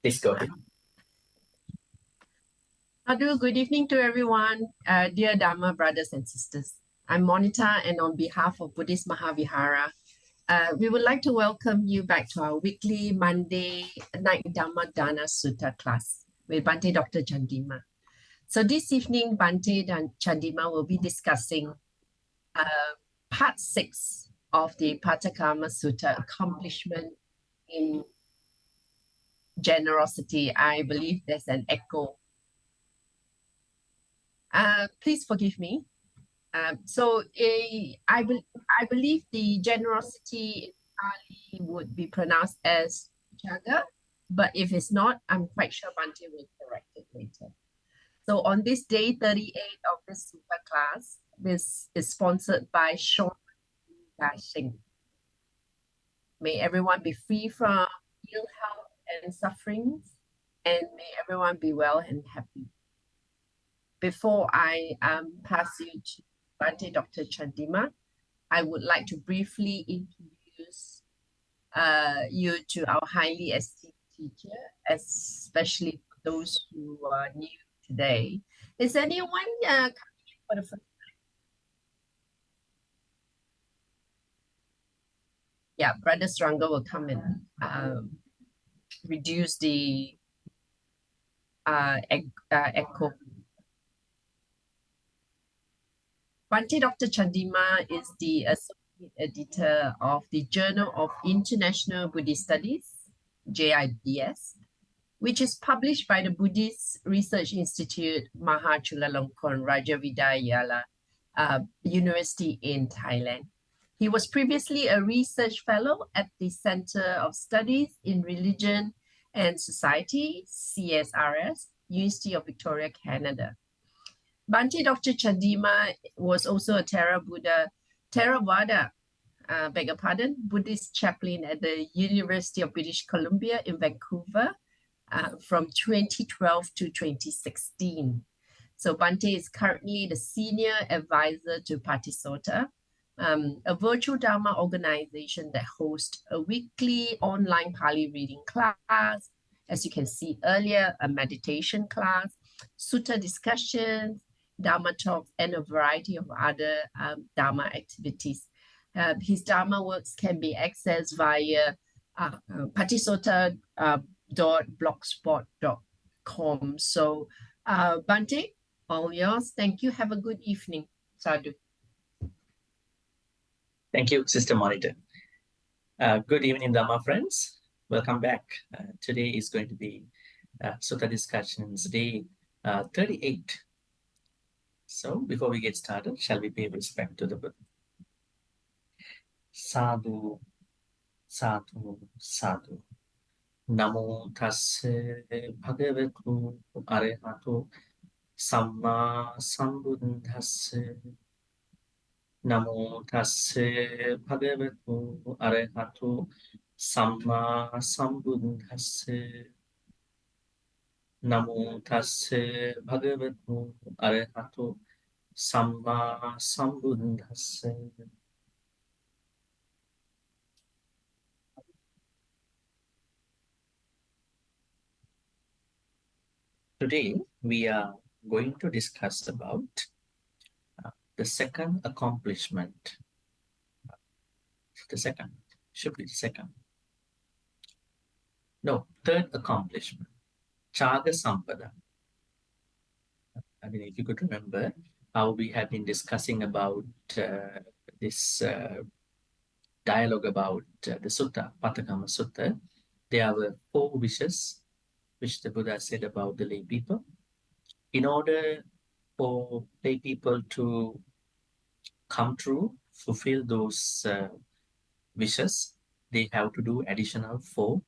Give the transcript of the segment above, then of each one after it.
Please go ahead. Sadhu, good evening to everyone, dear Dharma brothers and sisters. I'm Monita, and on behalf of Buddhist Mahavihara, we would like to welcome you back to our weekly Monday night Dharma Dana Sutta class with Bhante Dr. Chandima. So this evening, Bhante Chandima will be discussing part 6 of the Pattakamma Sutta, accomplishment in generosity. I believe there's an echo. Please forgive me. I believe the generosity in Pali would be pronounced as chaga, but if it's not, I'm quite sure Bhante will correct it later. So on this day 38 of this super class, this is sponsored by Sean Dashing. May everyone be free from ill health and sufferings, and may everyone be well and happy. Before I pass you to Bhante Dr. Chandima, I would like to briefly introduce you to our highly esteemed teacher, especially for those who are new today. Is anyone coming in for the first? Yeah, Brother Stranga will come and reduce the echo. Bhante Dr. Chandima is the associate editor of the Journal of International Buddhist Studies, JIBS, which is published by the Buddhist Research Institute Mahachulalongkorn Rajavidyalaya University in Thailand. He was previously a research fellow at the Center of Studies in Religion and Society, CSRS, University of Victoria, Canada. Bhante Dr. Chandima was also a Theravada, beg your pardon, Buddhist chaplain at the University of British Columbia in Vancouver from 2012 to 2016. So Bhante is currently the senior advisor to Patisota, a virtual Dharma organization that hosts a weekly online Pali reading class, as you can see earlier, a meditation class, sutta discussions, Dharma talks, and a variety of other Dharma activities. His Dharma works can be accessed via patisota.blogspot.com. So, Bhante, all yours. Thank you. Have a good evening. Sadhu. Thank you, Sister Monita. Good evening, Dharma friends. Welcome back. Today is going to be Sutta Discussions Day 38. So before we get started, shall we pay respect to the Buddha? Sadhu, sadhu, sadhu. Namo tasse bhagavatu arahatu samma sambuddhasse. Namo tasse bhagavatu arahatu samma sambuddhasse. Namo tasse bhagavatu arahatu samma sambuddhasse. Today, we are going to discuss about the second accomplishment. The second, should be the second. No, third accomplishment, Chaga Sampada. I mean, if you could remember how we have been discussing about this dialogue about the Sutta, Pattakamma Sutta, there were 4 wishes which the Buddha said about the lay people. In order for lay people to come true, fulfill those wishes, they have to do additional 4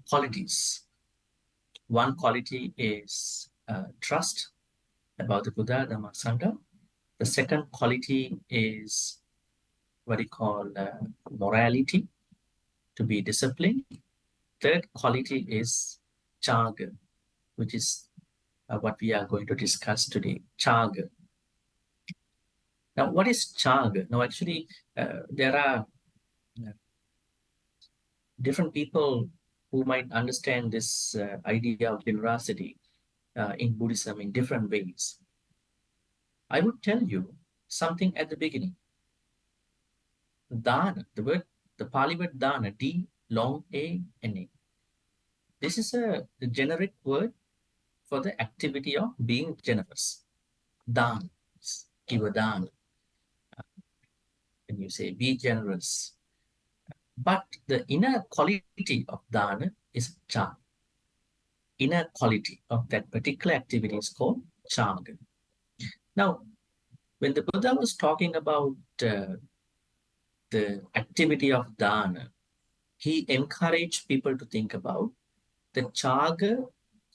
qualities. One quality is trust about the Buddha, Dhamma, Sangha. The second quality is what we call morality, to be disciplined. Third quality is chaga, which is what we are going to discuss today, chaga. Now, what is chaga? Now, actually, there are different people who might understand this idea of generosity in Buddhism in different ways, I would tell you something at the beginning. Dana, the Pali word dana, D long A N A. This is a generic word for the activity of being generous. Dan, give a dan. When you say be generous, but the inner quality of dana is cha. Inner quality of that particular activity is called chaga. Now, when the Buddha was talking about the activity of dana, he encouraged people to think about the chaga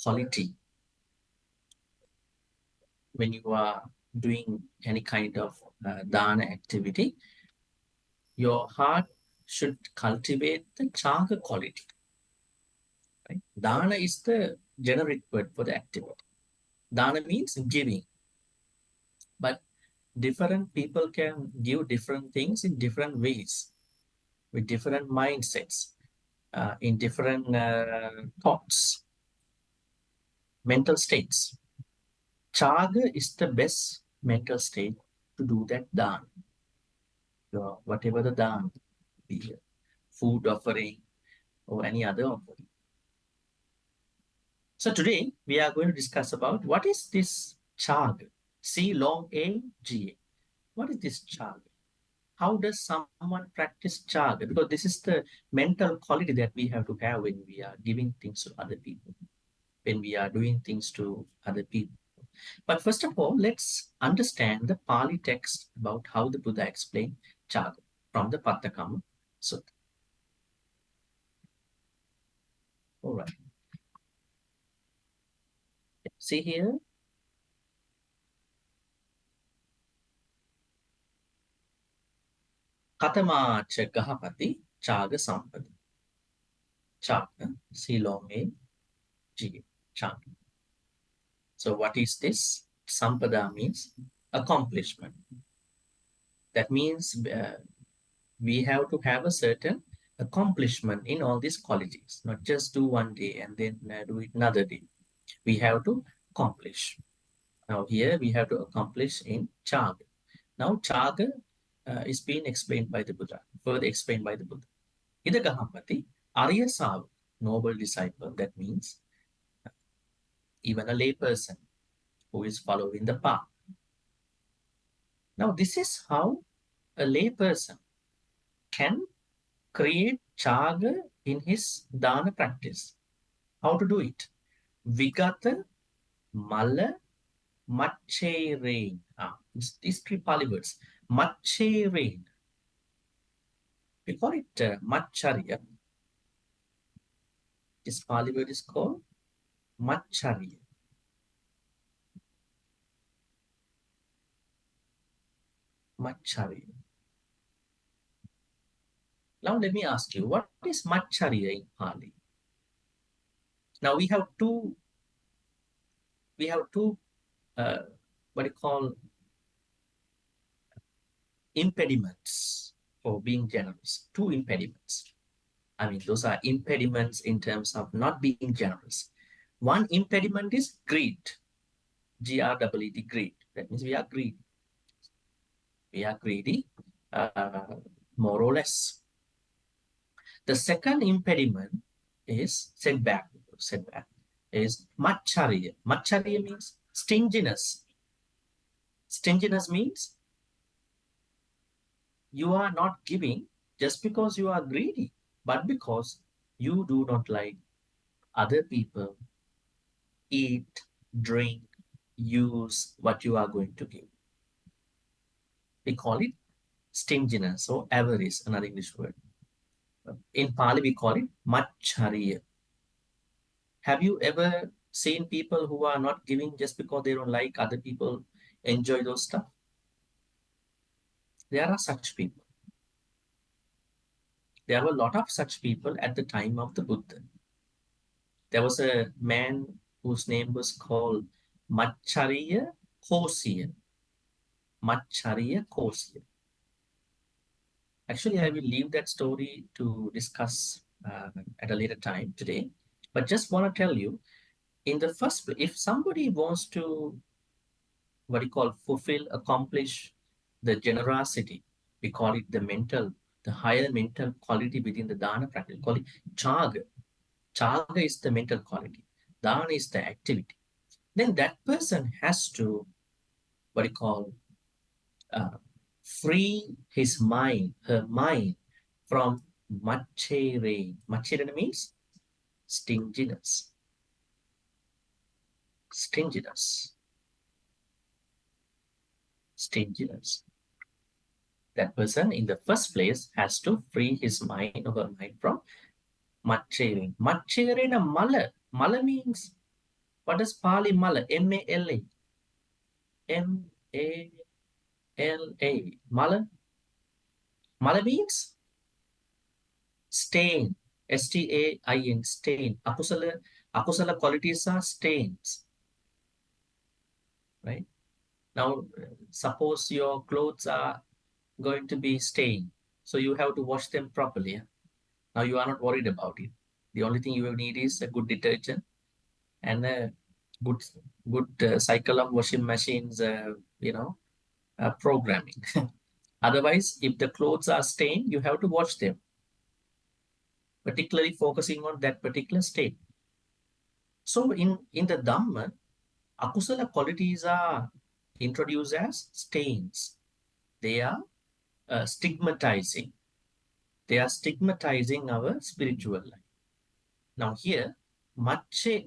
quality when you are doing any kind of dana activity. Your heart should cultivate the chaga quality. Right? Dana is the generic word for the activity. Dana means giving, but different people can give different things in different ways, with different mindsets, in different thoughts, mental states. Chaga is the best mental state to do that dana. Whatever the dana, be it food offering or any other offering. So today we are going to discuss about what is this chag, C long A G A. What is this chag? How does someone practice chag? Because this is the mental quality that we have to have when we are giving things to other people, when we are doing things to other people. But first of all, let's understand the Pali text about how the Buddha explained chag from the Pattakamma Sutta. All right. See here, Katamacha Gahapati Chaga Sampada. Chaga, C long A G A. Chaga. So what is this? Sampada means accomplishment. That means we have to have a certain accomplishment in all these qualities, not just do one day and then do it another day. We have to accomplish. Now here we have to accomplish in Chaga. Now Chaga is being explained by the Buddha, further explained by the Buddha. Idagahampati, Arya Sav, noble disciple. That means even a lay person who is following the path. Now this is how a lay person can create chaga in his dana practice. How to do it? Vigata, mala, mache rain. These three Pali words. Mache rain. We call it macharya. This Pali word is called macharya. Macharya. Now let me ask you, what is macharya in Pali? Now we have two uh, what you call impediments for being generous. Two impediments. I mean, those are impediments in terms of not being generous. One impediment is greed, G-R-E-E-D, greed. That means we are greedy. We are greedy, more or less. The second impediment is setback. Setback is macharya. Macharya means stinginess. Stinginess means you are not giving just because you are greedy, but because you do not like other people eat, drink, use what you are going to give. We call it stinginess or avarice, another English word. In Pali, we call it macharya. Have you ever seen people who are not giving just because they don't like other people enjoy those stuff? There are such people. There were a lot of such people at the time of the Buddha. There was a man whose name was called Macharya Kosya. Macharya Kosya. Actually, I will leave that story to discuss uh, at a later time today. But just want to tell you, in the first place, if somebody wants to, what you call, fulfill, accomplish the generosity, we call it the mental, the higher mental quality within the dana practice, we call it chaga. Chaga is the mental quality, dana is the activity. Then that person has to, what you call, uh, free his mind, her mind from machere. Machere means stinginess. Stinginess. Stinginess. That person in the first place has to free his mind or her mind from machere. Machere na mala. Mala means, what does Pali mala? M-A-L-A. M-A-L-A. Mala. Mala means stain. S-T-A-I-N. Stain. Akusala qualities are stains, right? Now, suppose your clothes are going to be stained, so you have to wash them properly. Yeah? Now you are not worried about it. The only thing you need is a good detergent and a good cycle of washing machines. Programming. Otherwise, if the clothes are stained, you have to wash them, particularly focusing on that particular state. So in the Dhamma, akusala qualities are introduced as stains. They are stigmatizing. They are stigmatizing our spiritual life. Now here, machariya.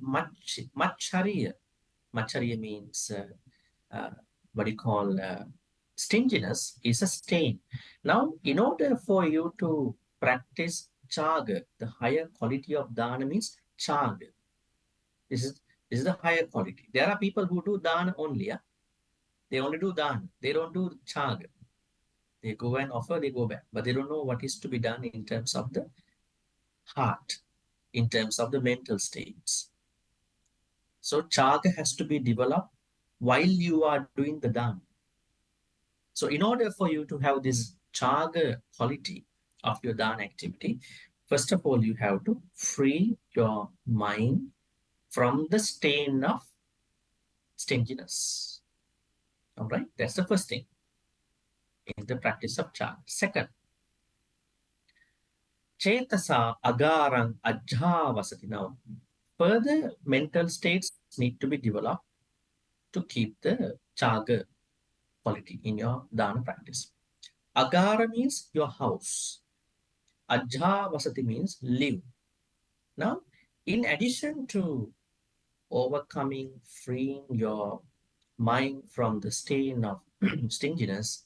Machariya means what you call stinginess is a stain. Now, in order for you to practice chaga, the higher quality of dana means chaga. This is this is the higher quality. There are people who do dana only. Yeah? They only do dana. They don't do chaga. They go and offer, they go back. But they don't know what is to be done in terms of the heart, in terms of the mental states. So chaga has to be developed while you are doing the dana. So in order for you to have this chaga quality of your dana activity, first of all, you have to free your mind from the stain of stinginess. All right, that's the first thing in the practice of chaga. Second, chetasa agarang ajhavasati. Now, further mental states need to be developed to keep the chaga quality in your dana practice. Agara means your house. Ajhavasati means live. Now, in addition to overcoming, freeing your mind from the stain of stinginess,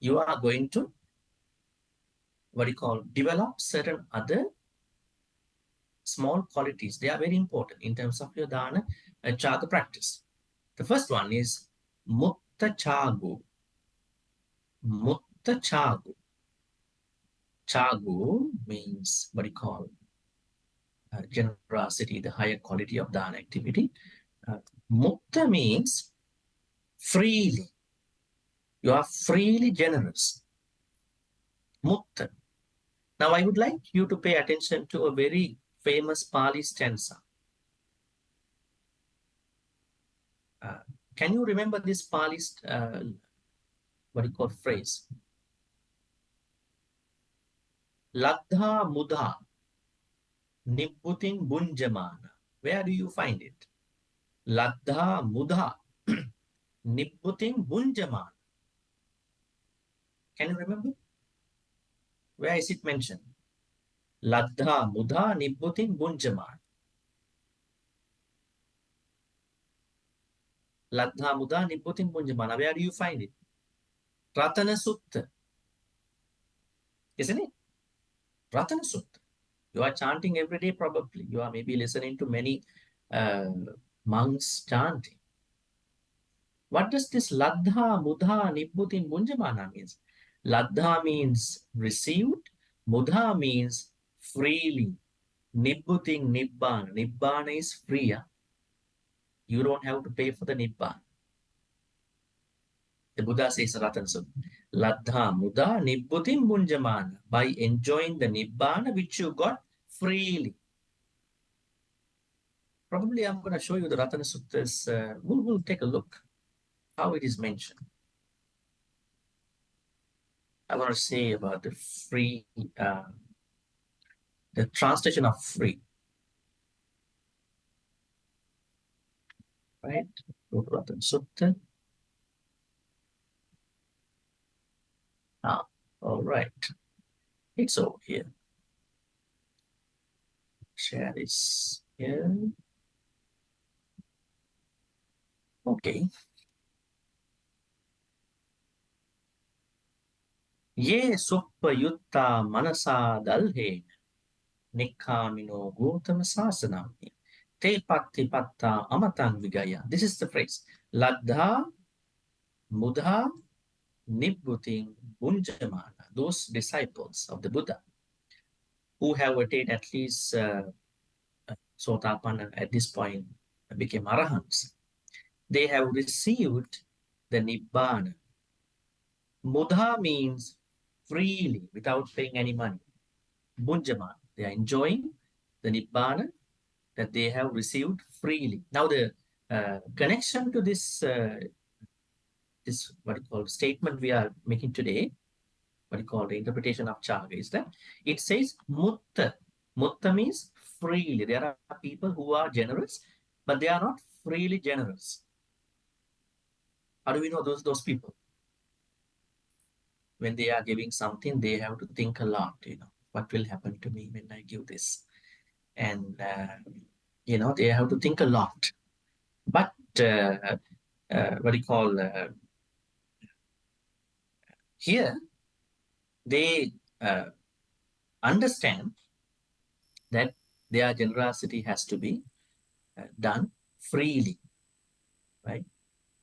you are going to, what you call, develop certain other small qualities. They are very important in terms of your dana chaga practice. The first one is mutta chagu. Mutta chagu. Chagu means what you call generosity, the higher quality of dana activity. Uh, Mukta means freely. You are freely generous. Mukta. Now, I would like you to pay attention to a very famous Pali stanza. Uh, can you remember this Pali, what you call phrase? Ladha mudha nibbutin bunjamana. Where do you find it? Ladha mudha nibbutin bunjamana. Can you remember? Where is it mentioned? Ladha mudha nibbutin bunjamana. Ladha mudha nibbutin bunjamana. Where do you find it? Ratana Sutta, isn't it? Ratana Sutta. You are chanting every day, probably. You are maybe listening to many uh, monks chanting. What does this Ladha, Mudha, Nibbutin, Bunjamana means? Ladha means received, Mudha means freely, Nibbutin, Nibbana. Nibbana is free. You don't have to pay for the Nibbana. The Buddha says Ratan Sutta. Ladha, Mudha, Nibbutin, Bunjamana. By enjoying the Nibbana which you got freely. Probably I'm going to show you the Ratana Suttas. We'll take a look how it is mentioned. I want to say about the free, the translation of free, right? Go to Ratana Sutta. Ah, all right. It's over here. Share this here. Okay. Ye suppa yutta manasa dalhe nikkamino gotama sasanami. Te patti patta amatang vigaya. This is the phrase. Ladha mudha nibbuting bunjamana. Those disciples of the Buddha who have attained at least Sotapanna at this point became Arahants. They have received the Nibbana. Mudha means freely without paying any money. Bunjaman, they are enjoying the Nibbana that they have received freely. Now the connection to this what you call statement we are making today, what you call the interpretation of Chaga, is that it says Mutta. Mutta means freely. There are people who are generous, but they are not freely generous. How do we know those people? When they are giving something, they have to think a lot, what will happen to me when I give this? And, they have to think a lot. But what do you call, here, they understand that their generosity has to be done freely, right?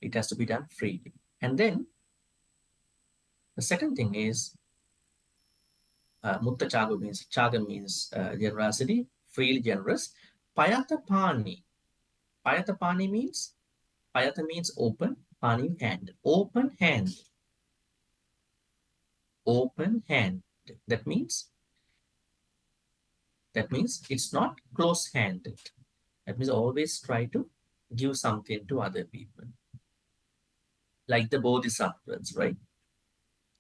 It has to be done freely. And then the second thing is, Mutta Chaga means generosity, freely generous. Payatapani. Payatapani means, Payata means open, pani hand. Open hand. Open hand. That means it's not close-handed. That means always try to give something to other people. Like the Bodhisattvas, right?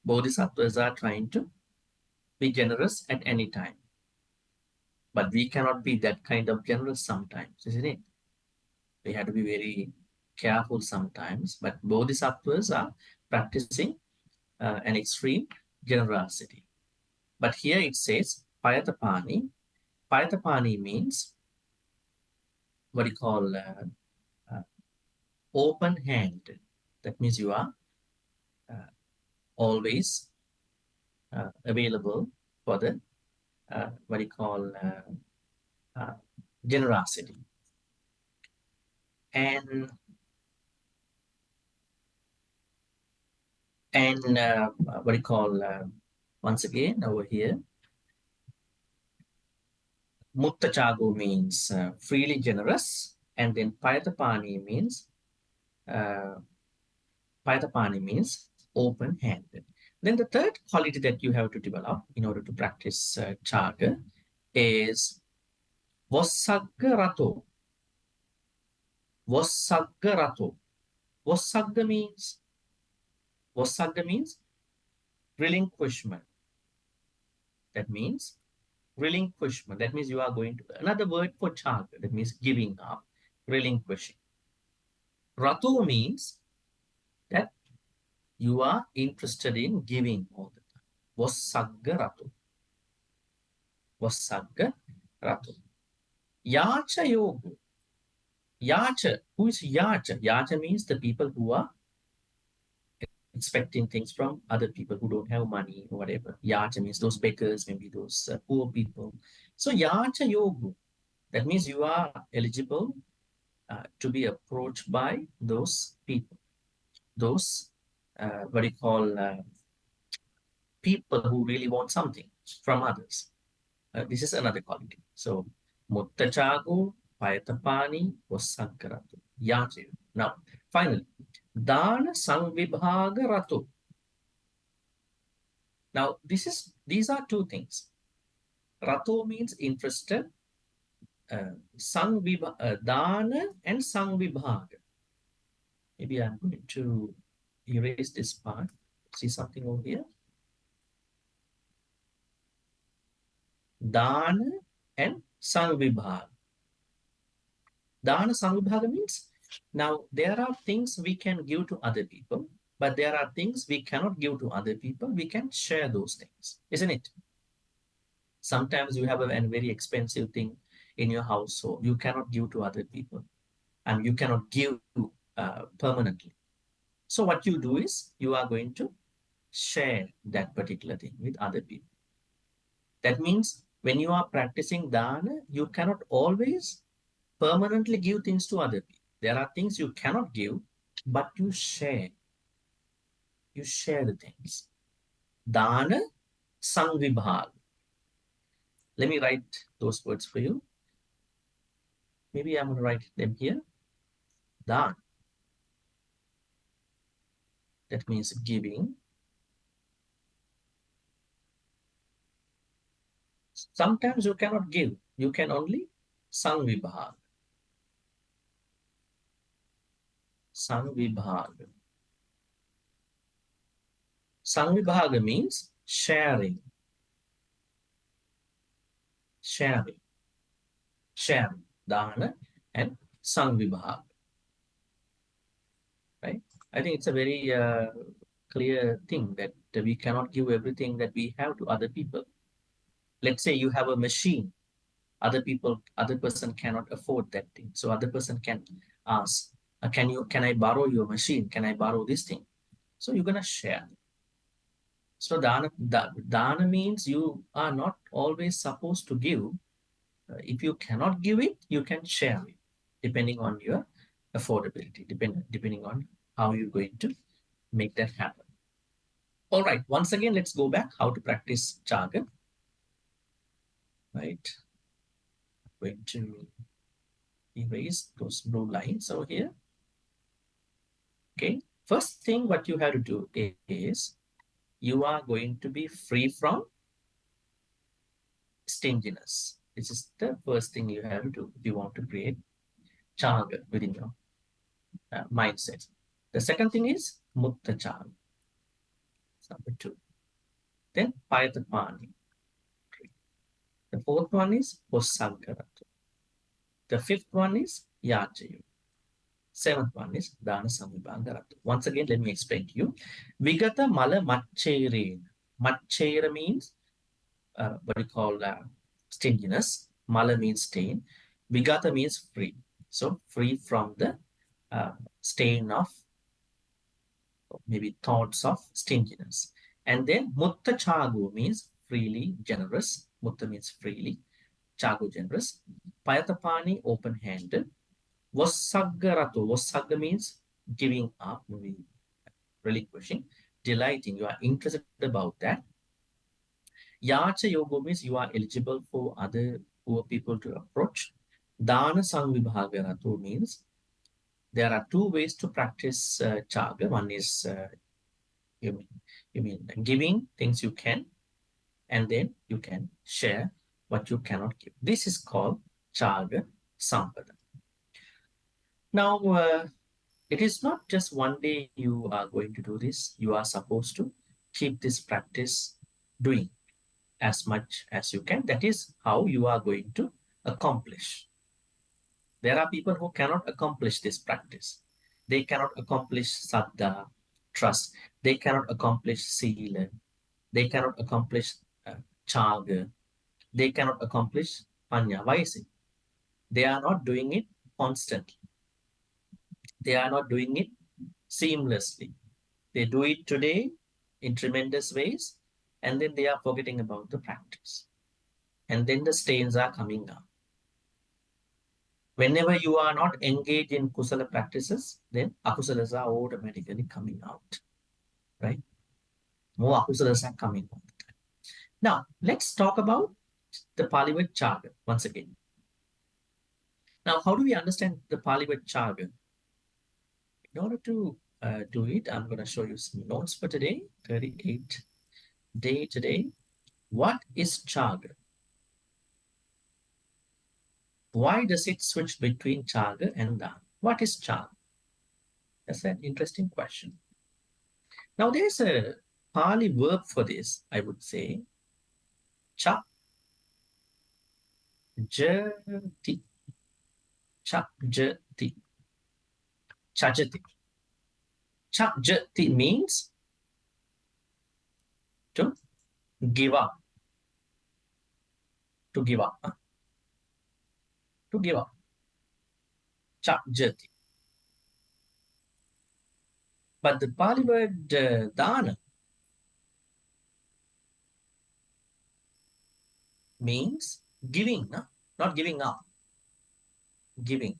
Bodhisattvas are trying to be generous at any time. But we cannot be that kind of generous sometimes, isn't it? We have to be very careful sometimes. But Bodhisattvas are practicing an extreme generosity. But here it says Payatapani. Payatapani means what you call open hand. That means you are always available for the what you call generosity. And what do you call once again over here, Mutta Chago means freely generous, and then uh, Payatapani means open-handed. Then the third quality that you have to develop in order to practice Chaga is Vassagga Rato. Vassagga Rato. Vassagga means relinquishment. That means relinquishment. That means you are going to, another word for Chaga, that means giving up, relinquishing. Ratu means that you are interested in giving all the time. Vassagga Ratu. Vassagga Ratu. Yacha Yoga. Yacha. Who is Yacha? Yacha means the people who are expecting things from other people who don't have money or whatever. Yacha means those beggars, maybe those poor people. So Yacha Yoga. That means you are eligible to be approached by those people, those what do you call people who really want something from others. This is another quality. So, Muttachago, Payatapani, Vasankaratu, Yachi. Now, finally, Dana Sangvibhaga Ratu. Now, these are two things. Rato means interested. Dana and Sangvibhaga. Maybe I'm going to erase this part. See something over here. Dana and Sangvibhaga. Dana Sangvibhaga means now there are things we can give to other people, but there are things we cannot give to other people. We can share those things, isn't it? Sometimes you have a very expensive thing in your household you cannot give to other people, and you cannot give permanently. So what you do is you are going to share that particular thing with other people. That means when you are practicing dana, you cannot always permanently give things to other people. There are things you cannot give, but you share. You share the things. Dana Sangvibhag. Let me write those words for you. Maybe I'm going to write them here. Dan. That means giving. Sometimes you cannot give. You can only Sangvibhag. Sangvibhag. Sangvibhaga means sharing, sharing, sharing, dana and Sangvibhaga, right? I think it's a very clear thing that we cannot give everything that we have to other people. Let's say you have a machine, other person cannot afford that thing. So other person can ask, can I borrow your machine? Can I borrow this thing? So you're gonna share. So dana means you are not always supposed to give. If you cannot give it, you can share it, depending on your affordability, depending on how you're going to make that happen. All right. Once again, let's go back how to practice jargon. Right. I'm going to erase those blue lines over here. Okay. First thing what you have to do is you are going to be free from stinginess. This is the first thing you have to do if you want to create chaga within your mindset. The second thing is mutta chaga. Number two. Then Payathapani. The fourth one is Hosankaratu. The fifth one is Yachayu. Seventh one is Dana Samibhangaratu. Once again, let me explain to you. Vigata Mala Machere. Machera means what we call stinginess. Mala means stain. Vigata means free. So free from the uh, stain of maybe thoughts of stinginess. And then Mutta Chagu means freely generous. Mutta means freely. Chagu generous. Payatapani open handed. Vassaggaratu. Vassagga means giving up, maybe relinquishing, delighting. You are interested about that. Yacha Yoga means you are eligible for other poor people to approach. Dana Sangvibhagaratu means there are two ways to practice chaga. One is you mean you mean giving things you can, and then you can share what you cannot give. This is called chaga sampada. Now it is not just one day you are going to do this. You are supposed to keep this practice doing as much as you can. That is how you are going to accomplish. There are people who cannot accomplish this practice. They cannot accomplish saddha, trust. They cannot accomplish sila. They cannot accomplish chaga. They cannot accomplish panya. Why is it? They are not doing it constantly. They are not doing it seamlessly. They do it today in tremendous ways, and then they are forgetting about the practice. And then the stains are coming up. Whenever you are not engaged in kusala practices, then akusalas are automatically coming out, right? More akusalas are coming out. Now, let's talk about the Pali word chaga once again. Now, how do we understand the Pali word chaga? In order to do it, I'm going to show you some notes for today, 38 day today. What is chaga? Why does it switch between chaga and dana? What is chaga? That's an interesting question. Now, there's a Pali verb for this, I would say, cha jati, cha jati, chajati. Cha jati means to give up, to give up, to give up. Cha jati. But the Pali word dana means giving, no? Not giving up, giving.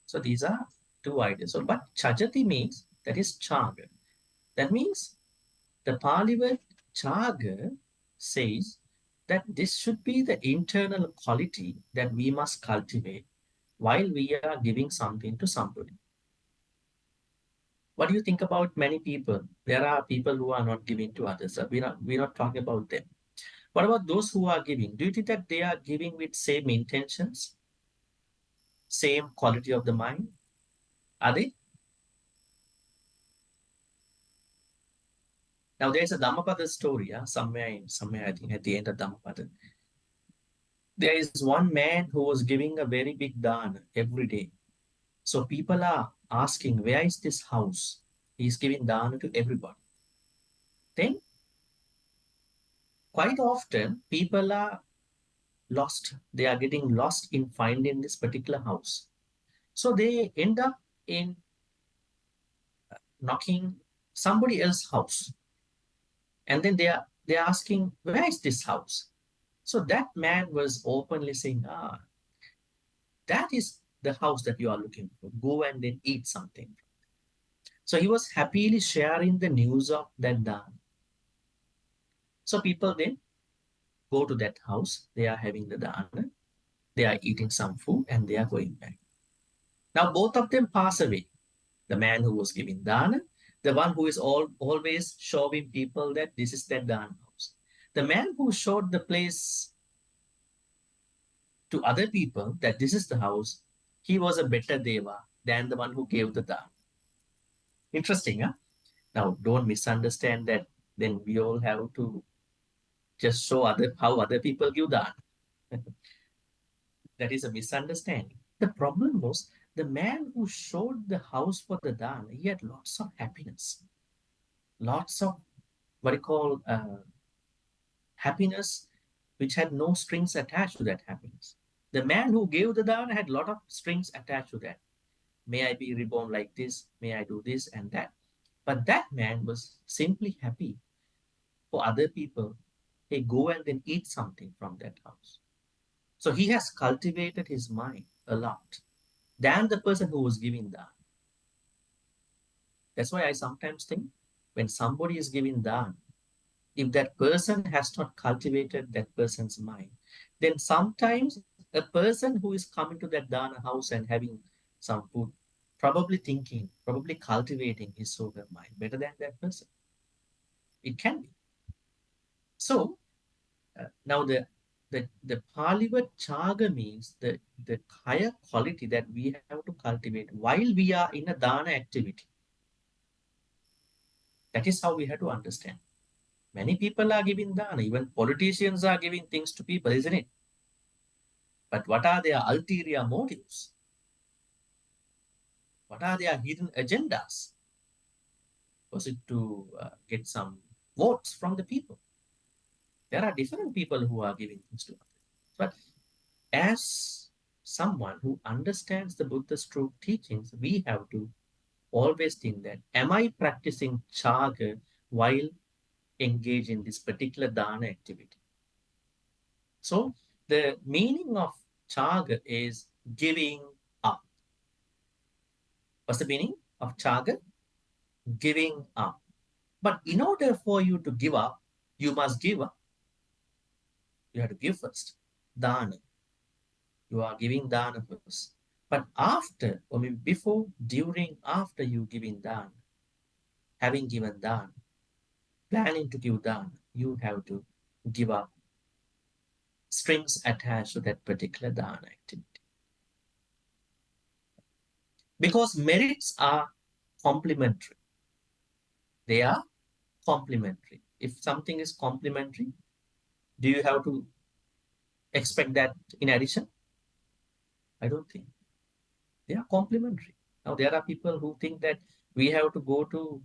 So these are two ideas. So, but chajati means that is chaga. That means the Pali word chaga says that this should be the internal quality that we must cultivate while we are giving something to somebody. What do you think about many people? There are people who are not giving to others. We're not talking about them. What about those who are giving? Do you think that they are giving with same intentions, same quality of the mind? Are they? Now there's a Dhammapada story, somewhere I think at the end of Dhammapada. There is one man who was giving a very big dana every day. So people are asking, where is this house? He's giving dana to everybody. Then quite often people are lost. They are getting lost in finding this particular house. So they end up in knocking somebody else's house. And then they're asking, where is this house? So that man was openly saying, that is the house that you are looking for. Go and then eat something. So he was happily sharing the news of that dana. So people then go to that house. They are having the dana. They are eating some food and they are going back. Now both of them pass away. The man who was giving dana, the one who is always showing people that this is that dana house. The man who showed the place to other people that this is the house, he was a better deva than the one who gave the dana. Interesting, huh? Now, don't misunderstand that. Then we all have to just show how other people give dana. That is a misunderstanding. The problem was the man who showed the house for the dana. He had lots of happiness, lots of what you call happiness, which had no strings attached to that happiness. The man who gave the dana had a lot of strings attached to that. May I be reborn like this? May I do this and that? But that man was simply happy for other people. Hey, go and then eat something from that house. So he has cultivated his mind a lot than the person who was giving that. That's why I sometimes think when somebody is giving that, if that person has not cultivated that person's mind, then sometimes a person who is coming to that dana house and having some food, probably thinking, probably cultivating his soul and mind better than that person. It can be. So now the Pali word chaga means the higher quality that we have to cultivate while we are in a dana activity. That is how we have to understand. Many people are giving dana, even politicians are giving things to people, isn't it? But what are their ulterior motives? What are their hidden agendas? Was it to get some votes from the people? There are different people who are giving things to others. But as someone who understands the Buddha's true teachings, we have to always think that, am I practicing chaga while engaged in this particular dana activity? So the meaning of chaga is giving up. What's the meaning of chaga? Giving up. But in order for you to give up, you must give up. You have to give first. Dana. You are giving dana first. But after, or maybe before, during, after you giving dana, having given dana, planning to give dana, you have to give up strings attached to that particular dana activity. Because merits are complementary. They are complementary. If something is complementary, do you have to expect that in addition? I don't think. They are complementary. Now, there are people who think that we have to go to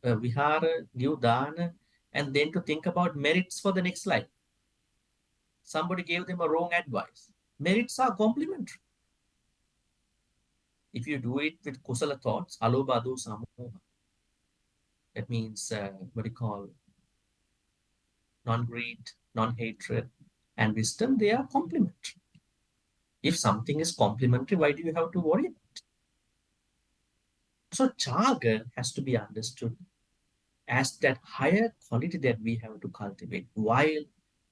Vihara, give dana, and then to think about merits for the next life. Somebody gave them a wrong advice. Merits are complementary. If you do it with kusala thoughts, alobado samoha, that means what do you call non-greed, non-hatred, and wisdom, they are complementary. If something is complementary, why do you have to worry? So chaga has to be understood as that higher quality that we have to cultivate while,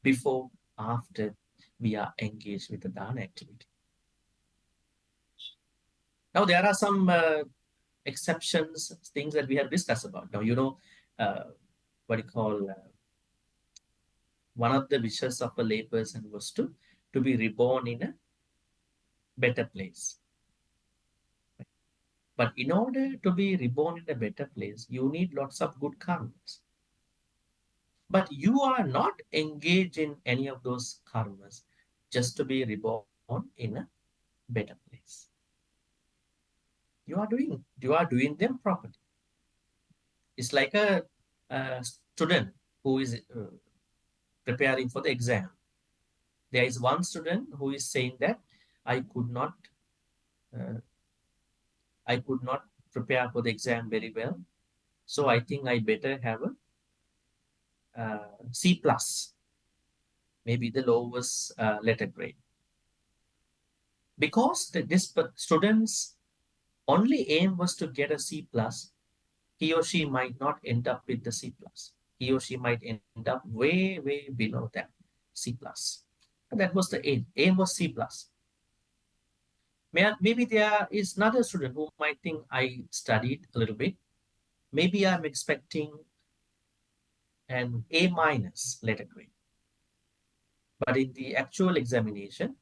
before, after we are engaged with the dana activity. Now, there are some exceptions, things that we have discussed about. Now, uh, what you call one of the wishes of a layperson was to be reborn in a better place. But in order to be reborn in a better place, you need lots of good karmas. But you are not engaged in any of those karmas just to be reborn in a better place. You are doing them properly. It's like a student who is preparing for the exam. There is one student who is saying that I could not uh, I could not prepare for the exam very well, so I think I better have a C plus, maybe the lowest letter grade, because this student's only aim was to get a C plus. He or she might not end up with the C plus. He or she might end up way below that C plus. And that was the aim. Aim was C plus. Maybe there is another student who might think I studied a little bit. Maybe I'm expecting an A minus letter grade. But in the actual examination,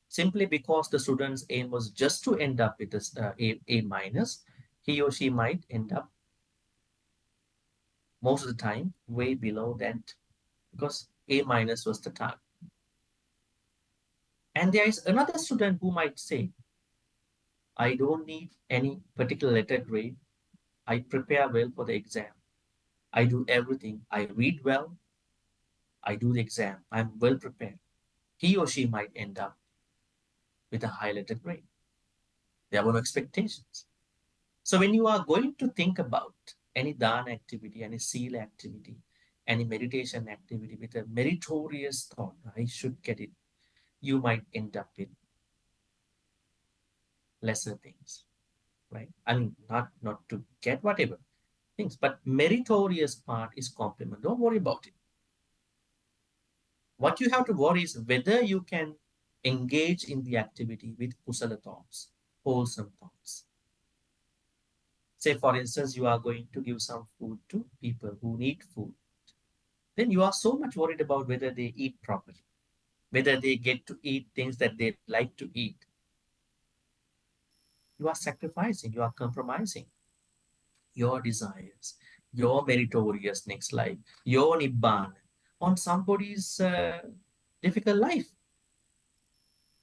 simply because the student's aim was just to end up with this A minus, he or she might end up most of the time way below that, because A minus was the target. And there is another student who might say, I don't need any particular letter grade. I prepare well for the exam. I do everything. I read well. I do the exam. I'm well prepared. He or she might end up with a high letter grade. There were no expectations. So when you are going to think about any dana activity, any seal activity, any meditation activity with a meritorious thought, I should get it, you might end up with lesser things, right? I mean, not to get whatever things, but meritorious part is compliment. Don't worry about it. What you have to worry is whether you can engage in the activity with kusala thoughts, wholesome thoughts. Say, for instance, you are going to give some food to people who need food. Then you are so much worried about whether they eat properly, whether they get to eat things that they like to eat. You are sacrificing, you are compromising your desires, your meritorious next life, your nibbana on somebody's difficult life.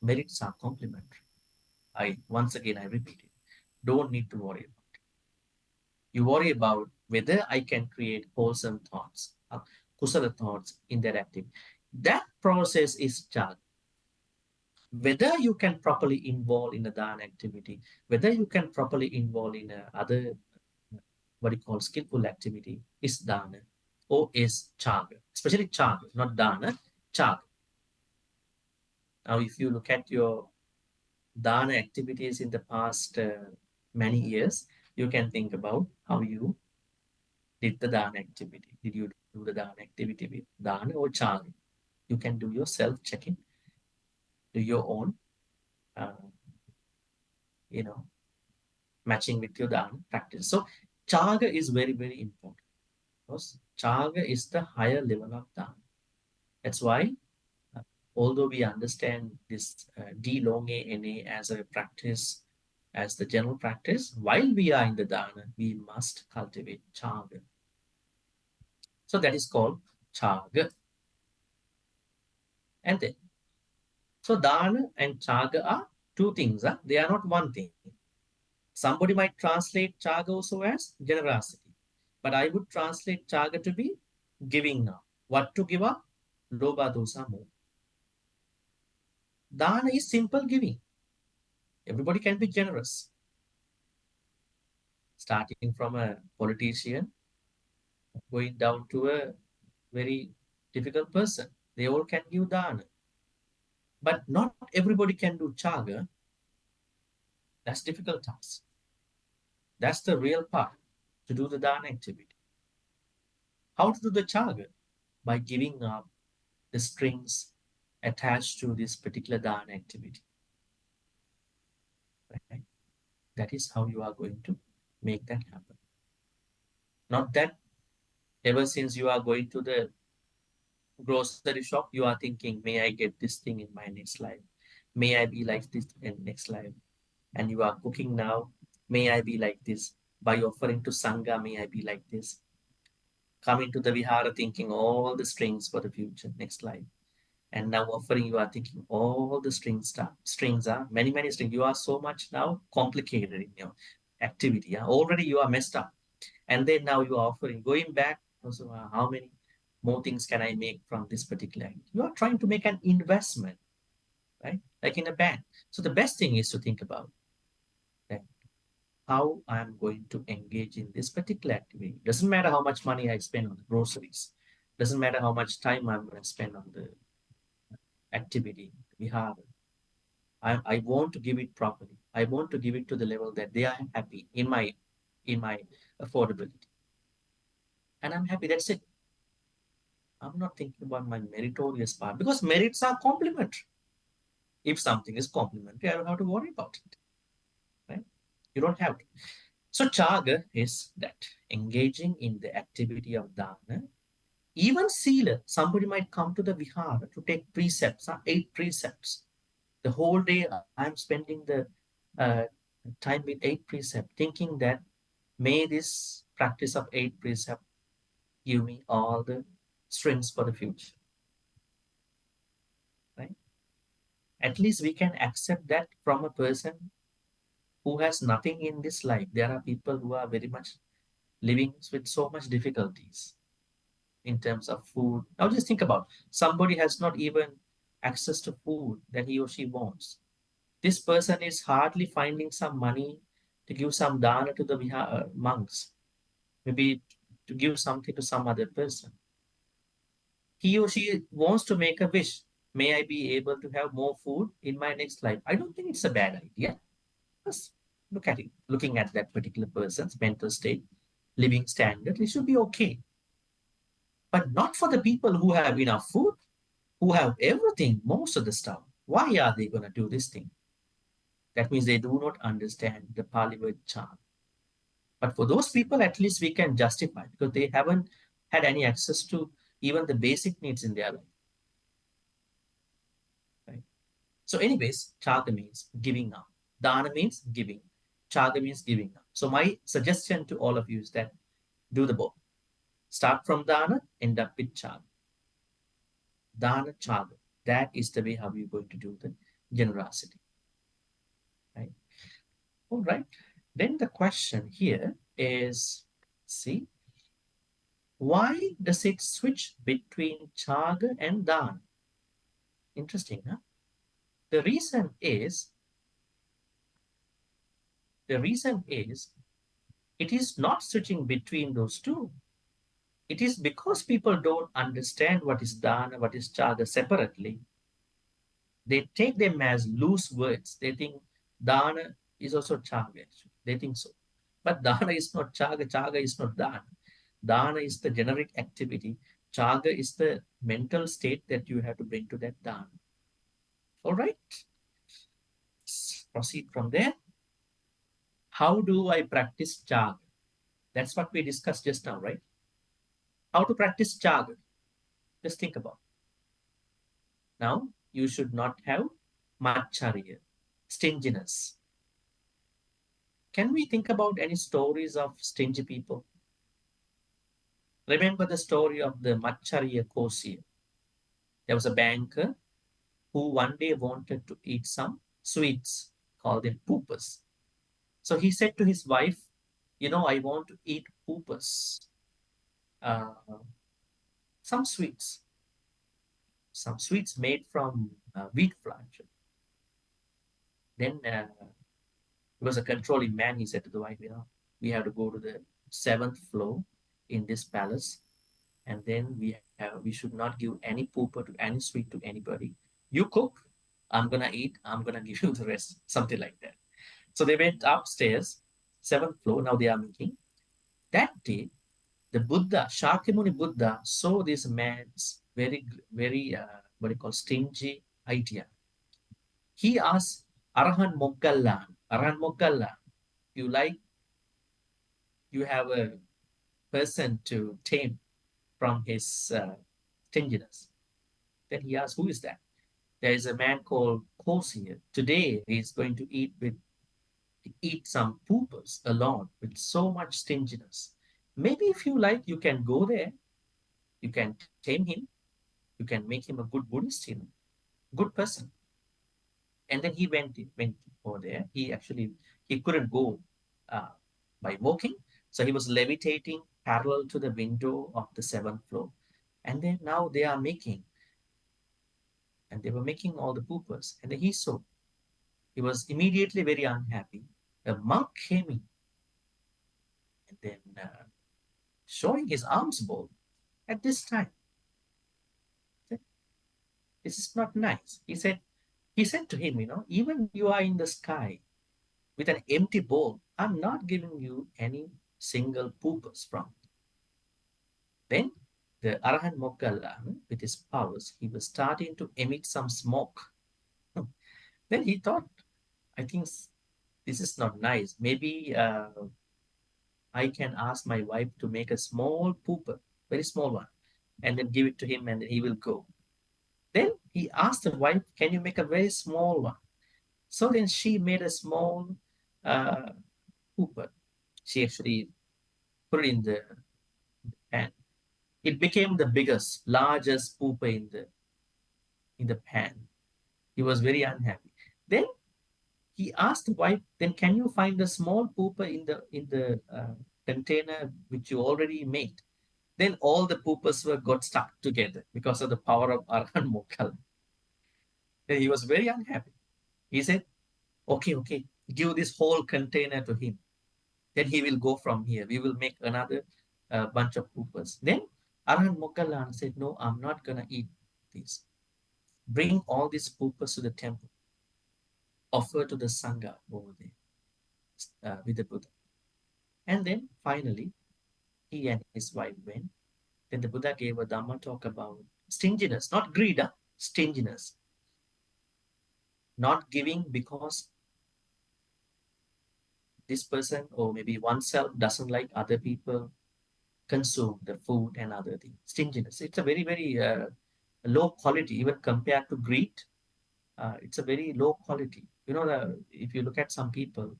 Merits are complementary. I repeat it. Don't need to worry about it. You worry about whether I can create wholesome thoughts, kusala thoughts in that activity. That process is jhana. Whether you can properly involve in a dana activity, whether you can properly involve in a other what you call skillful activity is dana or is chaga, especially chaga, not dana, chaga. Now, if you look at your dana activities in the past many years, you can think about how you did the dana activity. Did you do the dana activity with dana or chaga? You can do your self checking, do your own, uh, you know, matching with your dana practice. So, chaga is very important because chaga is the higher level of dana. That's why although we understand this D long A NA as a practice, as the general practice, while we are in the dana, we must cultivate chaga. So that is called chaga. And then, so dana and chaga are two things. They are not one thing. Somebody might translate chaga also as generosity, but I would translate chaga to be giving up. What to give up? Loba dosa mo. Dana is simple giving. Everybody can be generous, starting from a politician, going down to a very difficult person. They all can give dana. But not everybody can do chaga. That's difficult task. That's the real part to do the dana activity. How to do the chaga? By giving up the strings attached to this particular dana activity. Right? That is how you are going to make that happen. Not that ever since you are going to the grocery shop, you are thinking, may I get this thing in my next life? May I be like this in next life? And you are cooking now, may I be like this? By offering to Sangha, may I be like this? Coming to the Vihara thinking all the strings for the future, next life. And now offering, you are thinking all the strings are many, many strings. You are so much now complicated in your activity. Yeah? Already you are messed up. And then now you are offering, going back, also, how many more things can I make from this particular act? You are trying to make an investment, right? Like in a bank. So the best thing is to think about that how I'm going to engage in this particular activity. Doesn't matter how much money I spend on the groceries. Doesn't matter how much time I'm going to spend on the activity we have. I want to give it properly. I want to give it to the level that they are happy in my affordability. And I'm happy. That's it. I'm not thinking about my meritorious part because merits are complementary. If something is complimentary, I don't have to worry about it. Right? You don't have to. So chaga is that engaging in the activity of dana. Even sila, somebody might come to the vihara to take precepts, 8 precepts. The whole day I'm spending the uh, time with 8 precepts, thinking that may this practice of 8 precepts give me all the strengths for the future. Right? At least we can accept that from a person who has nothing in this life. There are people who are very much living with so much difficulties in terms of food. Now just think about somebody has not even access to food that he or she wants. This person is hardly finding some money to give some dana to the monks, maybe to give something to some other person. He or she wants to make a wish. May I be able to have more food in my next life? I don't think it's a bad idea. Just look at it. Looking at that particular person's mental state, living standard, it should be okay. But not for the people who have enough food, who have everything, most of the stuff. Why are they going to do this thing? That means they do not understand the Pali word chant. But for those people, at least we can justify because they haven't had any access to even the basic needs in their life. Right? So, anyways, chaga means giving up. Dana means giving. Chaga means giving up. So, my suggestion to all of you is that do the both. Start from dana, end up with chaga. Dana, chaga. That is the way how you're going to do the generosity. Right? All right. Then the question here is, see, why does it switch between chaga and dana? Interesting, huh? The reason is, the reason is, it is not switching between those two. It is because people don't understand what is dana, what is chaga separately. They take them as loose words. They think dana is also chaga. They think so. But dana is not chaga, chaga is not dana. Dana is the generic activity. Chaga is the mental state that you have to bring to that dana. All right? Let's proceed from there. How do I practice chaga? That's what we discussed just now, right? How to practice chaga? Just think about it. Now, you should not have machariya, stinginess. Can we think about any stories of stingy people? Remember the story of the Machariya Kosir. There was a banker who one day wanted to eat some sweets, called them poopas. So he said to his wife, I want to eat poopas, uh, some sweets, some sweets made from wheat flour. Then he was a controlling man. He said to the wife, we have to go to the seventh floor in this palace, and then we should not give any pooper to any sweet to anybody. You cook, I'm gonna eat, I'm gonna give you the rest, something like that. So they went upstairs, seventh floor. Now they are meeting. That day, the Buddha, Shakyamuni Buddha, saw this man's very what do you call stingy idea. He asked Arahan Moggalla, Arahan Moggalla, you like you have a person to tame from his stinginess. Then he asked, who is that? There is a man called Kos here. Today he's going to eat some poopers alone with so much stinginess. Maybe if you like, you can go there, you can tame him, you can make him a good Buddhist, good person. And then he went over there. He couldn't go uh, by walking, so he was levitating parallel to the window of the seventh floor. And then now they are making, and they were making all the poopers. And then he saw, he was immediately very unhappy. A monk came in and then showing his arms bold at this time. This is not nice. He said to him, even you are in the sky with an empty bowl, I'm not giving you any single poopers from. Then the Arahant Moggalla, with his powers, he was starting to emit some smoke. Then he thought, I think this is not nice. Maybe I can ask my wife to make a small pooper, very small one, and then give it to him, and then he will go. Then he asked the wife, can you make a very small one? So then she made a small uh, pooper. She actually put it in the pan. It became the biggest, largest pooper in the pan. He was very unhappy. Then he asked the wife, then can you find a small pooper in the container which you already made? Then all the poopers were got stuck together because of the power of Arhan Mokal. Then he was very unhappy. He said, okay, okay, give this whole container to him. Then he will go from here. We will make another bunch of poopers. Then Arhan Mokalan said, no, I'm not going to eat these. Bring all these poopers to the temple. Offer to the Sangha over there with the Buddha. And then finally, he and his wife went. Then the Buddha gave a Dhamma talk about stinginess, not greed, stinginess. Not giving because this person or maybe oneself doesn't like other people consume the food and other things. Stinginess. It's a very low quality, even compared to greed. It's a very low quality. If you look at some people,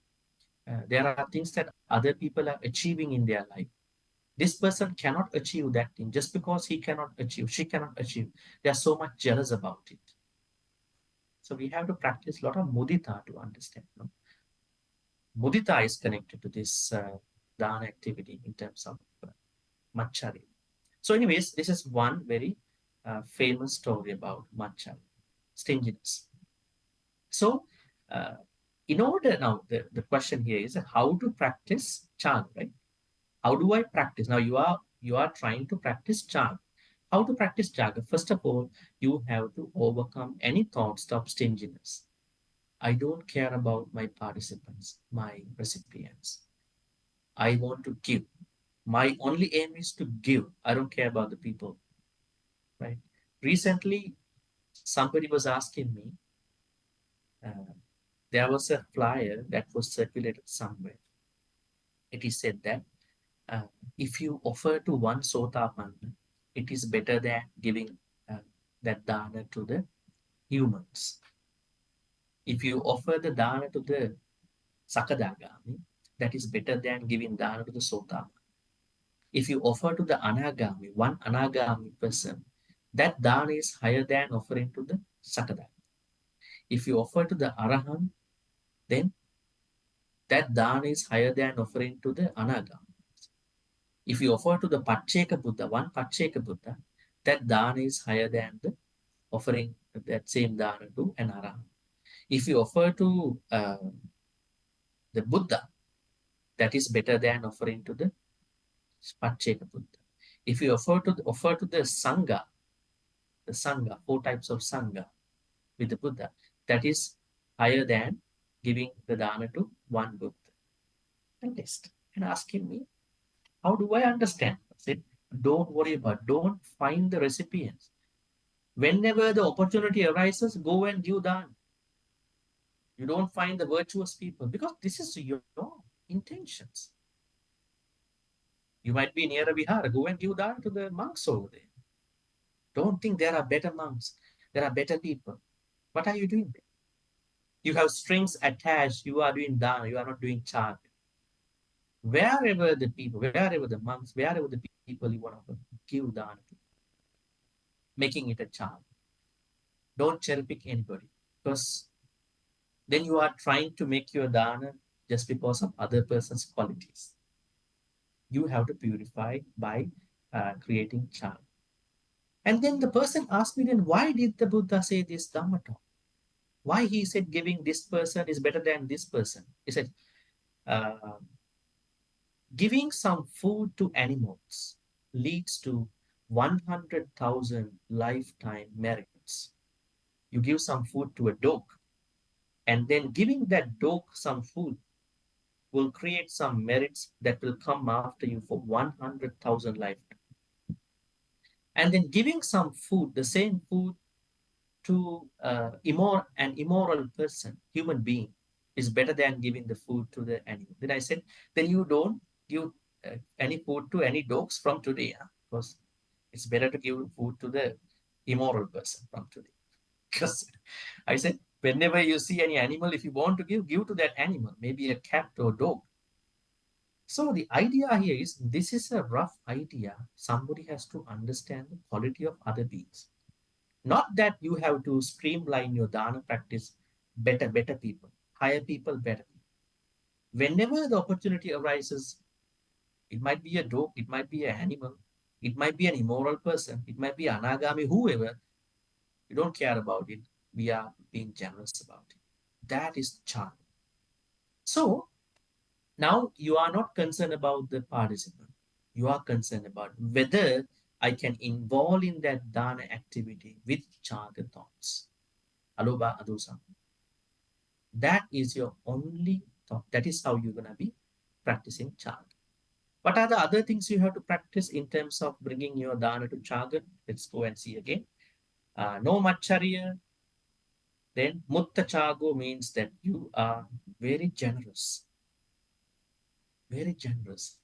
there are things that other people are achieving in their life. This person cannot achieve that thing just because he cannot achieve, she cannot achieve. They are so much jealous about it. So we have to practice a lot of mudita to understand. Mudita is connected to this dana activity in terms of machari. So, anyways, this is one very famous story about machari, stinginess. So, uh, in order now, the question here is how to practice chan, right? How do I practice? Now you are trying to practice chan. How to practice jaga? First of all, you have to overcome any thoughts of stinginess. I don't care about my participants, my recipients. I want to give. My only aim is to give. I don't care about the people, right? Recently, somebody was asking me, uh, there was a flyer that was circulated somewhere. It is said that uh, if you offer to one sotapanna, it is better than giving that dana to the humans. If you offer the dana to the Sakadagami, that is better than giving dana to the Sotama. If you offer to the Anagami, one Anagami person, that dana is higher than offering to the Sakadagami. If you offer to the Arahant, then that dana is higher than offering to the Anagami. If you offer to the Pacheka Buddha, one Pacheka Buddha, that dana is higher than the offering that same dana to an Arahant. If you offer to the Buddha, that is better than offering to the Pacheka Buddha. If you offer to the Sangha, four types of Sangha with the Buddha, that is higher than giving the dana to one Buddha. And test and asking me, how do I understand? I said, don't worry about, don't find the recipients. Whenever the opportunity arises, go and give dana. You don't find the virtuous people because this is your intentions. You might be near a vihara, go and give dana to the monks over there. Don't think there are better monks, there are better people. What are you doing there? You have strings attached, you are doing dana, you are not doing charge. Wherever the people, wherever the monks, wherever the people you want to give dana to, making it a charge. Don't cherry pick anybody because then you are trying to make your dana just because of other person's qualities. You have to purify by creating charm. And then the person asked me, then why did the Buddha say this Dhamma talk? Why he said giving this person is better than this person? He said, uh, giving some food to animals leads to 100,000 lifetime merits. You give some food to a dog, and then giving that dog some food will create some merits that will come after you for 100,000 lifetimes. And then giving some food, the same food to an immoral person, human being, is better than giving the food to the animal. Then I said, then you don't give any food to any dogs from today, huh? Because it's better to give food to the immoral person from today. Because I said, whenever you see any animal, if you want to give to that animal, maybe a cat or dog. So the idea here is this is a rough idea. Somebody has to understand the quality of other beings. Not that you have to streamline your dana practice, better people, higher people, better people. Whenever the opportunity arises, it might be a dog, it might be an animal, it might be an immoral person, it might be anagami, whoever. You don't care about it. We are being generous about it. That is charm. So now you are not concerned about the participant. You are concerned about whether I can involve in that dana activity with chaga thoughts. Aloba adosa. That is your only thought. That is how you're going to be practicing chaga. What are the other things you have to practice in terms of bringing your dana to chaga? Let's go and see again. No macharya. Then mutta chago means that you are very generous. Very generous.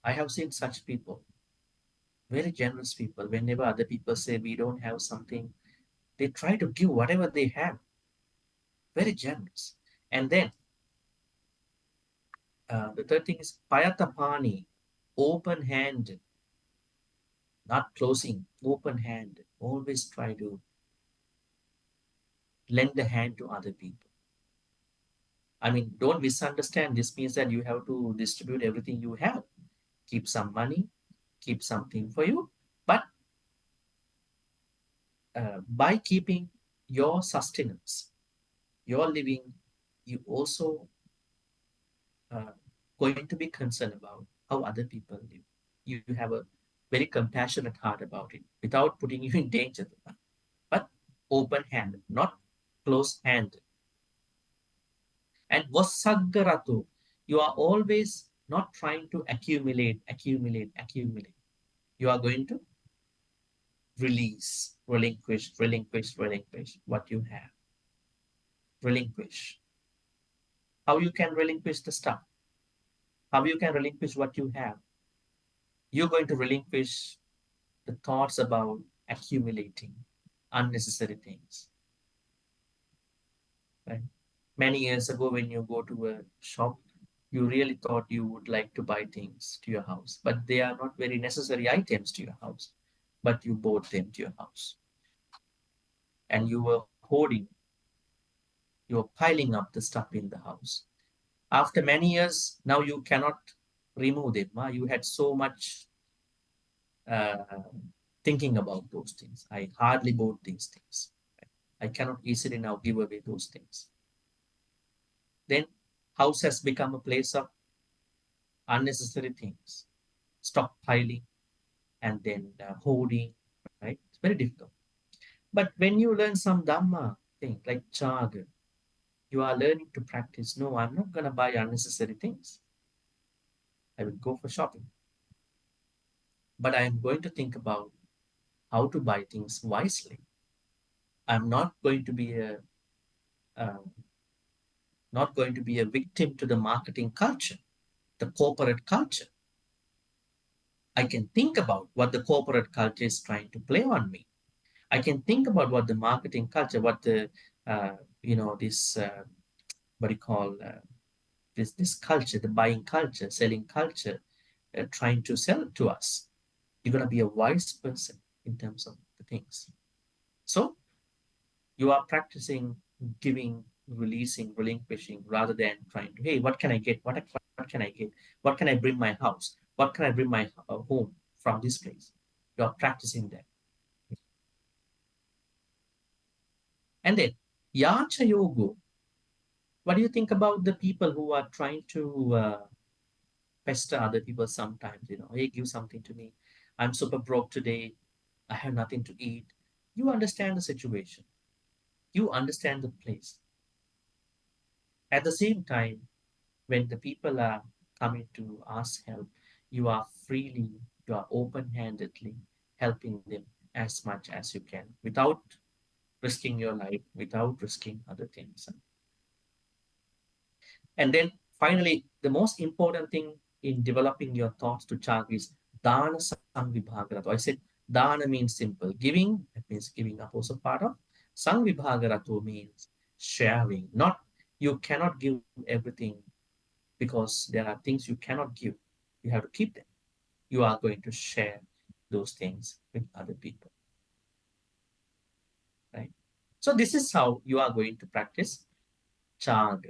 I have seen such people, very generous people. Whenever other people say we don't have something, they try to give whatever they have. Very generous. And then the third thing is payatapani, open hand, not closing, open hand. Always try to lend a hand to other people. I mean, don't misunderstand. This means that you have to distribute everything you have. Keep some money, keep something for you. But by keeping your sustenance, your living, you also going to be concerned about how other people live. You have a very compassionate heart about it without putting you in danger. But open hand, not close hand. And wasaggarato, you are always not trying to accumulate. You are going to release, relinquish what you have. Relinquish. How you can relinquish the stuff? How you can relinquish what you have? You're going to relinquish the thoughts about accumulating. unnecessary things, right? Many years ago, when you go to a shop, you really thought you would like to buy things to your house, but they are not very necessary items to your house, but you bought them to your house, and you were hoarding, you were piling up the stuff in the house. After many years, now you cannot remove them. You had so much uh, thinking about those things. I hardly bought these things. I cannot easily now give away those things. Then house has become a place of unnecessary things, stockpiling, and then hoarding, right? It's very difficult. But when you learn some Dhamma thing like Chaga, you are learning to practice. No, I'm not going to buy unnecessary things. I will go for shopping. But I am going to think about how to buy things wisely. I'm uh, not going to be a victim to the marketing culture, the corporate culture. I can think about what the corporate culture is trying to play on me. I can think about what the marketing culture, what the uh, this what do you call this culture, the buying culture, selling culture, trying to sell to us. You're gonna be a wise person in terms of the things. So you are practicing giving, releasing, relinquishing, rather than trying to, hey, what can I get? What can I get? What can I bring my house? What can I bring my home from this place? You are practicing that. And then Yacha Yogo. What do you think about the people who are trying to pester other people sometimes? Hey, give something to me. I'm super broke today. I have nothing to eat. You understand the situation. You understand the place. At the same time, when the people are coming to ask help, you are freely, you are open handedly helping them as much as you can without risking your life, without risking other things. And then finally, the most important thing in developing your thoughts to chant is dana samvibhagarato. I said dana means simple. Giving, that means giving up also part of. Samvibhagarato means sharing. Not you cannot give everything because there are things you cannot give. You have to keep them. You are going to share those things with other people, right? So this is how you are going to practice chant.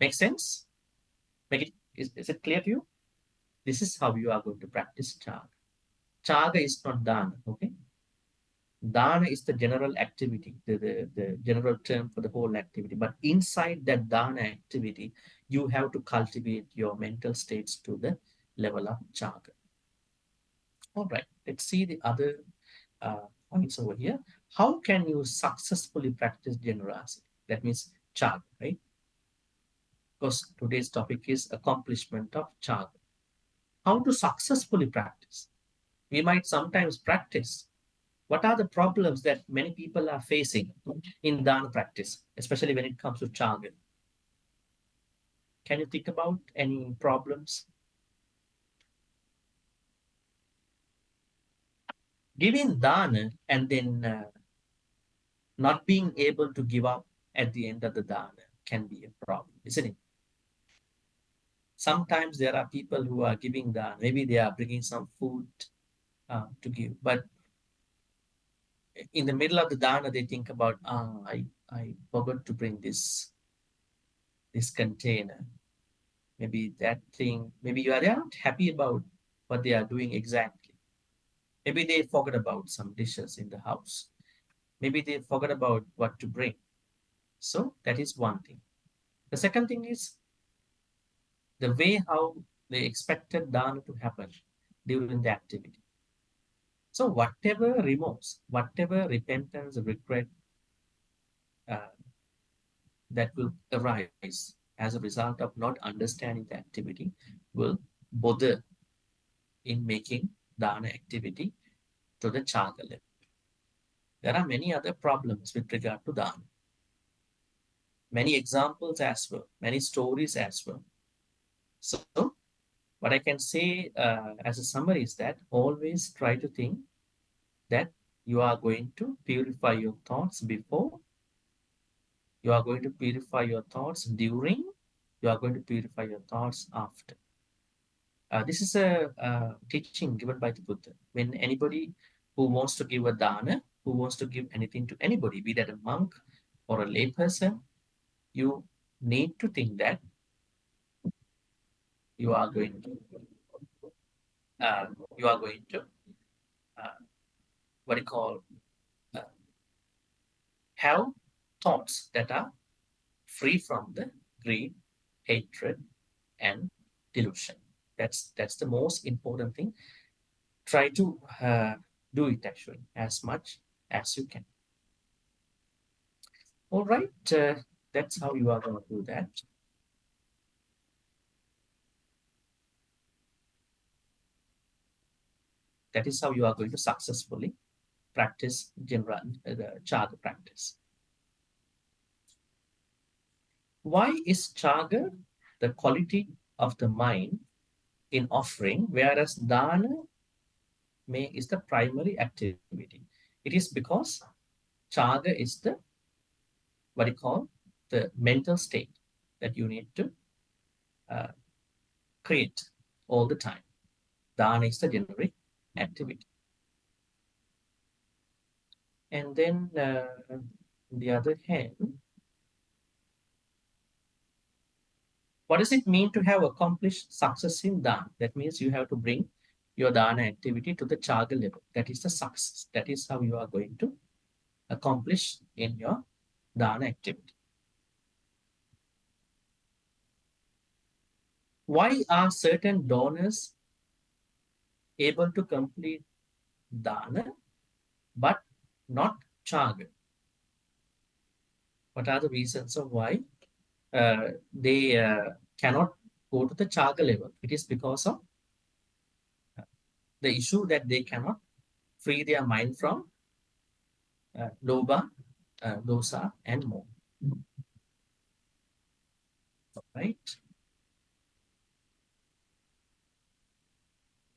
Make sense? Is it clear to you? This is how you are going to practice chaga. Chaga is not dana, okay? Dana is the general activity, the general term for the whole activity. But inside that dana activity, you have to cultivate your mental states to the level of chaga. All right, let's see the other points over here. How can you successfully practice generosity? That means chaga, right? Because today's topic is accomplishment of chaga. How to successfully practice? We might sometimes practice. What are the problems that many people are facing in dana practice, especially when it comes to chaga? Can you think about any problems? Giving dana and then not being able to give up at the end of the dana can be a problem, isn't it? Sometimes there are people who are giving dana, maybe they are bringing some food to give, but in the middle of the dana, they think about, I forgot to bring this container. Maybe that thing, maybe they are not happy about what they are doing exactly. Maybe they forgot about some dishes in the house. Maybe they forgot about what to bring. So that is one thing. The second thing is the way how they expected dana to happen during the activity. So whatever remorse, whatever repentance, regret uh, that will arise as a result of not understanding the activity will bother in making dana activity to the chaga level. There are many other problems with regard to dana, many examples as well, many stories as well. So, what I can say as a summary is that always try to think that You are going to purify your thoughts before, you are going to purify your thoughts during, you are going to purify your thoughts after. This is a teaching given by the Buddha. When anybody who wants to give a dana, who wants to give anything to anybody, be that a monk or a lay person, you need to think that you are going to, uh, you are going to, uh, what do you call, uh, have thoughts that are free from the greed, hatred, and delusion. That's the most important thing. Try to do it actually as much as you can. All right, that's how you are going to do that. That is how you are going to successfully practice general the chaga practice. Why is chaga the quality of the mind in offering, whereas dana may is the primary activity? It is because chaga is the what you call the mental state that you need to uh, create all the time. Dana is the generic activity. And then, on the other hand, what does it mean to have accomplished success in dana? That means you have to bring your dana activity to the chaga level. That is the success. That is how you are going to accomplish in your dana activity. Why are certain donors able to complete dana but not chaga? What are the reasons of why they cannot go to the chaga level? It is because of the issue that they cannot free their mind from lobha, dosa, and more. Right?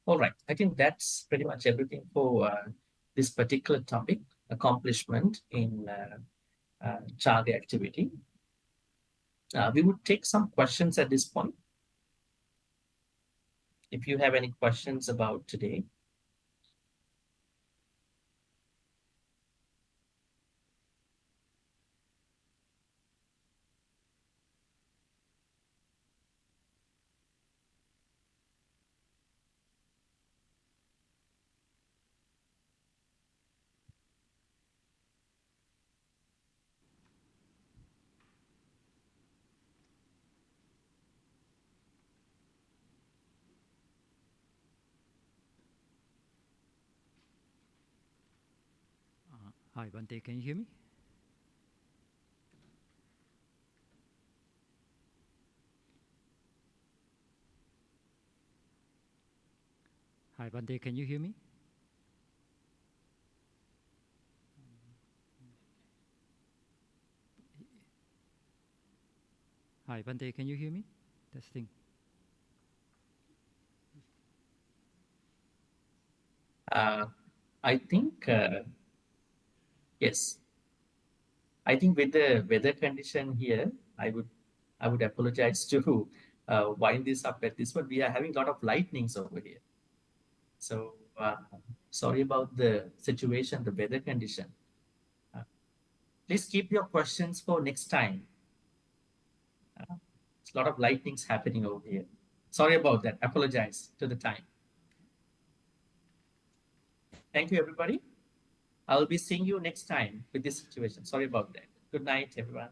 All right. I think that's pretty much everything for this particular topic, accomplishment in chaga activity. We would take some questions at this point. If you have any questions about today, Hi, Bhante, can you hear me? Hi, Bhante, can you hear me? Hi, Bhante, can you hear me? Testing. uh, I think yes. I think with the weather condition here, I would apologize to wind this up at this point. We are having a lot of lightnings over here, so sorry about the situation, the weather condition. Uh, please keep your questions for next time. It's a lot of lightnings happening over here. Sorry about that. Apologize to the time. Thank you, everybody. I'll be seeing you next time with this situation. Sorry about that. Good night, everyone.